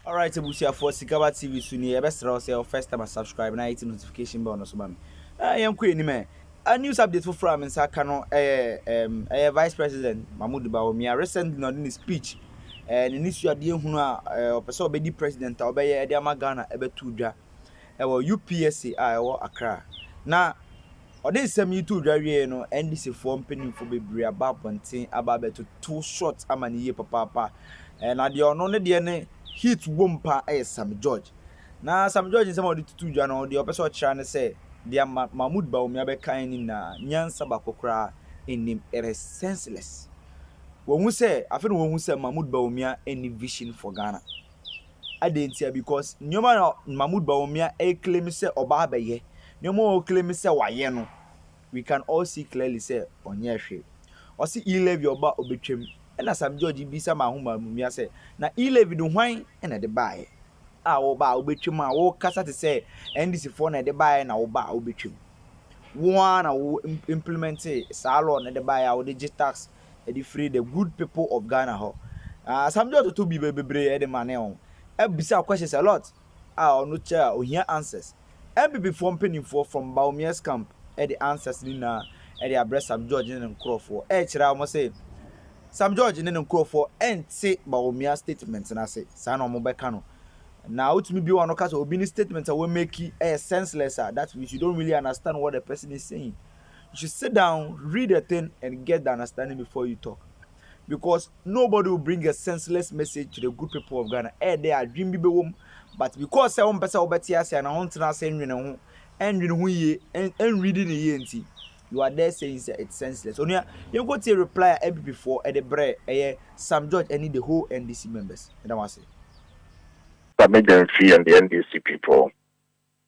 Alright, Abusia for Sikaba TV Suni, best your first time I subscribe and I hit notification bell on Subami. I am Queen man. A news update for from and Sakano, Vice President Mahmoud Bawumia recently not in his speech and in this year, dear Huna, or be president, or by Ediama Ghana, Ebe Tuja, or UPSC, or Accra. Now, or this same two dry no NDC form penny for be about one thing about to two shots a man ye papa and I the no ne hit wompa Sam George. Now Sam George is some of the two jano the opposite trying to say the Mahmoud Bawumia be kind in Nyansa Bakokra in him it is senseless. When we say I feel when we say Mahmoud Bawumia any vision for Ghana. I didn't hear because Nyoma Mahmoud Bawumia claim say Oba Beye. Nyoma claim say Wayeno. We can all see clearly say onyehwe or see e-levy oba obetwem and as am George bi sama homa mumia say na e-levy do hwan na de bae a wo ba obetwem a wo kasa te say NDC for na de bae na wo ba obetwem one na wo implement sa law na de bae a wo de tax e de free the good people of Ghana ho Sam George to be bebre e de mane on e bisa questions a lot no chair ohia answers MPP from pennyfo from Bawumias camp the answers in the address Sam George in Crawford. Chira almost say Sam George in Crawford and say Bawumia statements and I say Sano Mobekano. Now to me be one of Obini statements will make it senseless that which you don't really understand what the person is saying. You should sit down, read the thing, and get the understanding before you talk. Because nobody will bring a senseless message to the good people of Ghana. They are dreaming but because some person will bet yes and I want to say and reading the ENT, you are there saying it's senseless. Only you go to reply every before at the bread, Sam George, and the whole NDC members. And I want to say, Some agency and the NDC people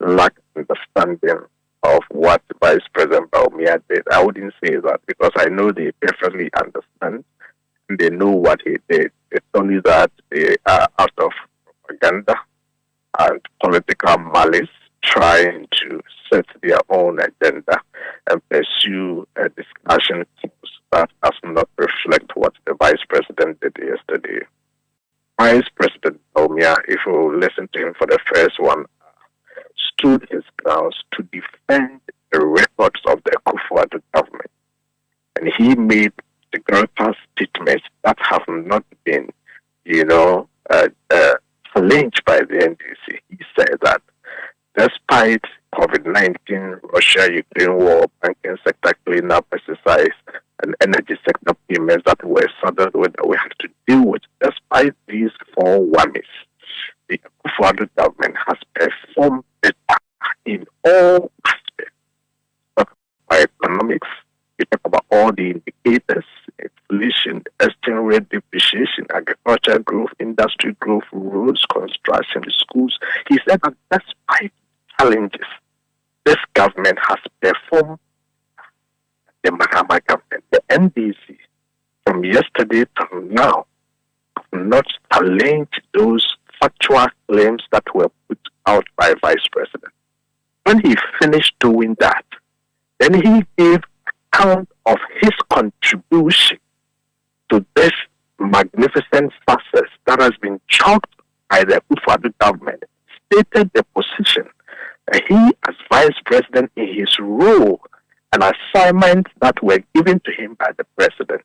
lack understanding of what Vice President Bawumia did. I wouldn't say that because I know they perfectly understand and they know what he did. It's only that they are out of propaganda and political malice trying to set their own agenda and pursue a discussion that does not reflect what the Vice President did yesterday. Vice President Bawumia, if you listen to him for the first one, stood his grounds to defend the records of the Akufo-Addo government. And he made categorical statements that have not been, challenged by the NDC. He said that despite COVID-19, Russia-Ukraine war, banking sector cleanup exercise, and energy sector payments that were saddled with that we had to deal with, despite these four whammies, the Akufo-Addo government has performed better in all aspects. Talk about economics, we talk about all the indicators, inflation, exchange rate depreciation, agriculture growth, industry growth, roads, construction, schools. He said that despite challenges, this government has performed. The Mahama government, the NDC, from yesterday to now, have not challenged those factual claims that were put out by Vice President. When he finished doing that, then he gave account of his contribution to this magnificent success that has been chalked by the Akufo-Addo government, stated the position that he, as Vice President, in his role and assignments that were given to him by the President.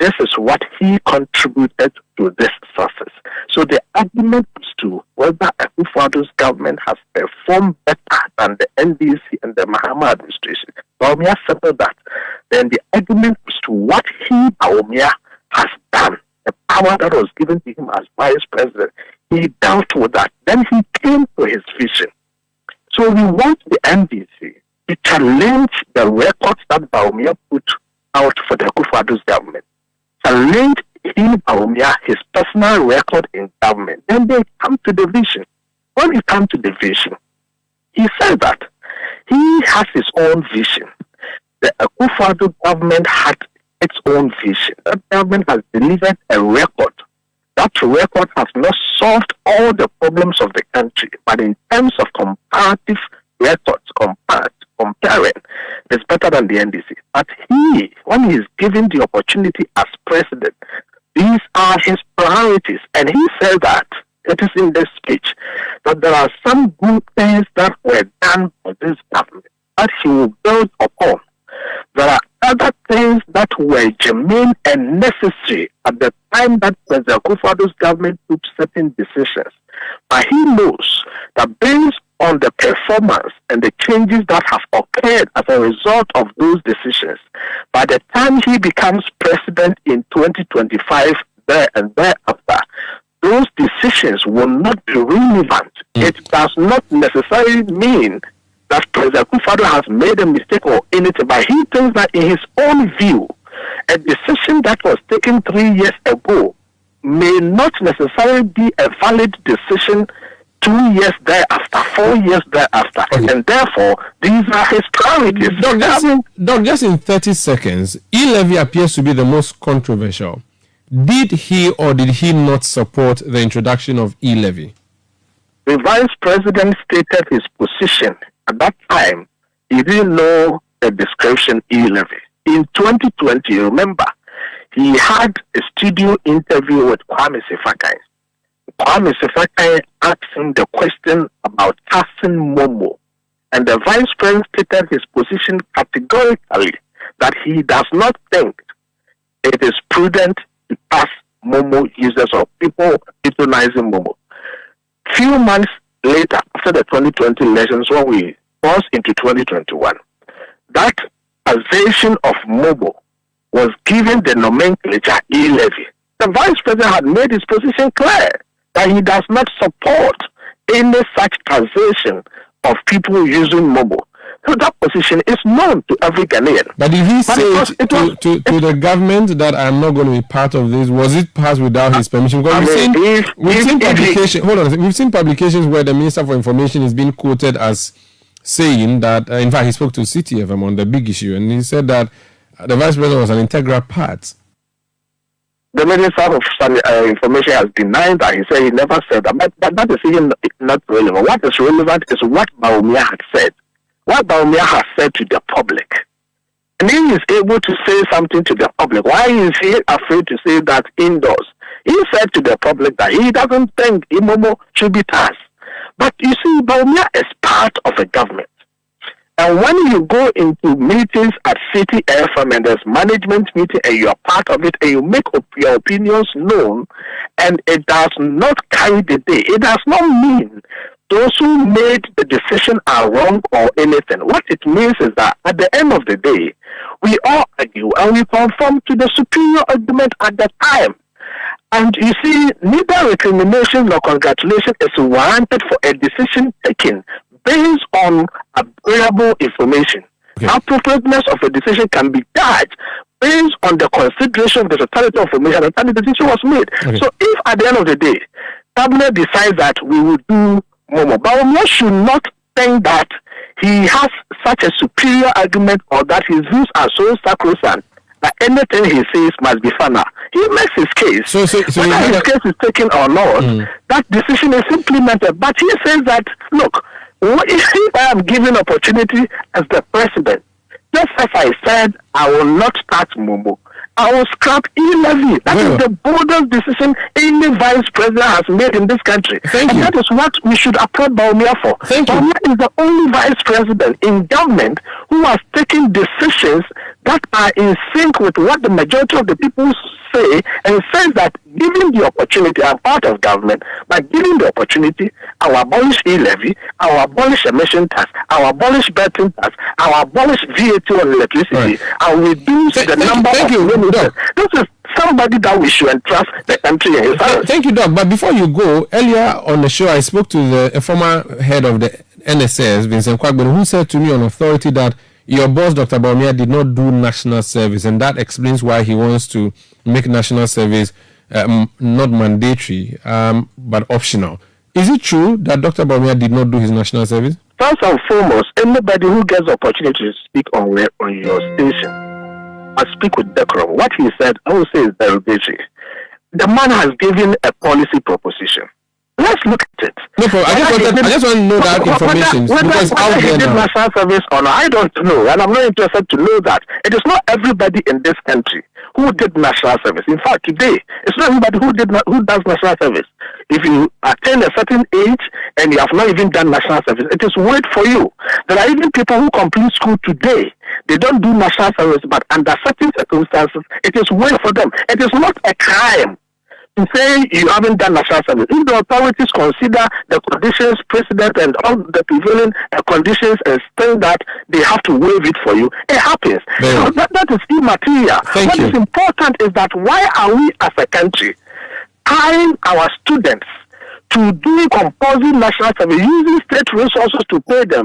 This is what he contributed to this success. So the argument as to whether Akufo-Addo's government has performed better than the NDC and the Mahama administration, Bawumia settled that. Then the argument as to what he, Bawumia, has done, the power that was given to him as Vice President, he dealt with that. Then he came to his vision. So we want the NDC to challenge the records that Bawumia put out for the Akufo-Addo's government. Challenge him, Bawumia, his personal record in government. Then they come to the vision. When we come to the vision, he said that he has his own vision. The Akufo-Addo government had its own vision. That government has delivered a record. That record has not solved all the problems of the country, but in terms of comparative records, comparing, it's better than the NDC. But he, when he is given the opportunity as president, these are his priorities. And he said that it is in the speech, that there are some good things that were done for this government that he will build upon. There are other things that were germane and necessary at the time that President Akufo-Addo's government took certain decisions. But he knows that based on the performance and the changes that have occurred as a result of those decisions, by the time he becomes president in 2025, there and thereafter, those decisions will not be relevant. It does not necessarily mean that President Akufo-Addo has made a mistake or anything, but he thinks that in his own view, a decision that was taken 3 years ago may not necessarily be a valid decision 2 years thereafter, 4 years thereafter, and therefore these are his priorities. Doc, just in 30 seconds, e-levy appears to be the most controversial. Did he or did he not support the introduction of e-levy? The vice president stated his position at that time. He didn't know the description e-levy. In 2020, remember, he had a studio interview with Kwame Sefakai. Kwame Sefakai asked him the question about taxing Momo, and the vice president stated his position categorically that he does not think it is prudent to tax Momo users or people patronizing Momo. Few months later, after the 2020 elections, when we crossed into 2021, that taxation of Momo was given the nomenclature e-levy. The vice president had made his position clear that he does not support any such taxation of people using Momo. So that position is known to every Ghanaian. But did he say to the government that I'm not going to be part of this? Was it passed without his permission? Because we've seen publications where the Minister for Information is being quoted as saying that, in fact, he spoke to CTFM on the big issue, and he said that the Vice President was an integral part. The Minister of Information has denied that. He said he never said that. But that is even not relevant. What is relevant is what Bawumias had said. What Bawumias has said to the public. And he is able to say something to the public. Why is he afraid to say that indoors? He said to the public that he doesn't think Imomo should be taxed. But you see, Bawumias is part of a government. And when you go into meetings at City FM and there's management meeting and you are part of it and you make your opinions known and it does not carry the day, it does not mean those who made the decision are wrong or anything. What it means is that at the end of the day, we all argue and we conform to the superior argument at the time. And you see, neither recrimination nor congratulation is warranted for a decision taken based on available information. Okay. Appropriateness of a decision can be judged based on the consideration of the totality of information at the time the decision was made. Okay. So if at the end of the day, Cabinet decides that we will do Momo, Bawumias should not think that he has such a superior argument or that his views are so sacrosanct that anything he says must be final. He makes his case. So whether his case is taken or not, that decision is implemented. But he says that, look, if I am given opportunity as the president, just as I said, I will not start Momo. I will scrap e-levy. That is the boldest decision any vice president has made in this country. That is what we should applaud Bawumias for. Bawumias is the only vice president in government who has taken decisions that are in sync with what the majority of the people say, and says that given the opportunity, I'm part of government, but given the opportunity, I will abolish e-levy, I will abolish emission tax, I will abolish betting tax, I will abolish VAT on electricity, I will reduce the number of ministers. This is somebody that we should entrust the country in his hands. Thank you, Doc. But before you go, earlier on the show, I spoke to a former head of the NSS, Vincent Kwagbenu, who said to me on authority that your boss, Dr. Bawumias, did not do national service, and that explains why he wants to make national service not mandatory, but optional. Is it true that Dr. Bawumias did not do his national service? First and foremost, anybody who gets the opportunity to speak on your station must speak with decorum. What he said, I will say, is derogatory. The man has given a policy proposition. Let's look at it. No problem. I just want to know that information because out there now. National service or not, I don't know, and I'm not interested to know that. It is not everybody in this country who did national service. In fact, today, it's not everybody who does national service. If you attain a certain age and you have not even done national service, it is wait for you. There are even people who complete school today. They don't do national service, but under certain circumstances, it is wait for them. It is not a crime to say you haven't done national service. If the authorities consider the conditions precedent and all the prevailing conditions and think that they have to waive it for you, it happens. So that is immaterial. What is important is that why are we as a country tying our students to do compulsory national service, using state resources to pay them,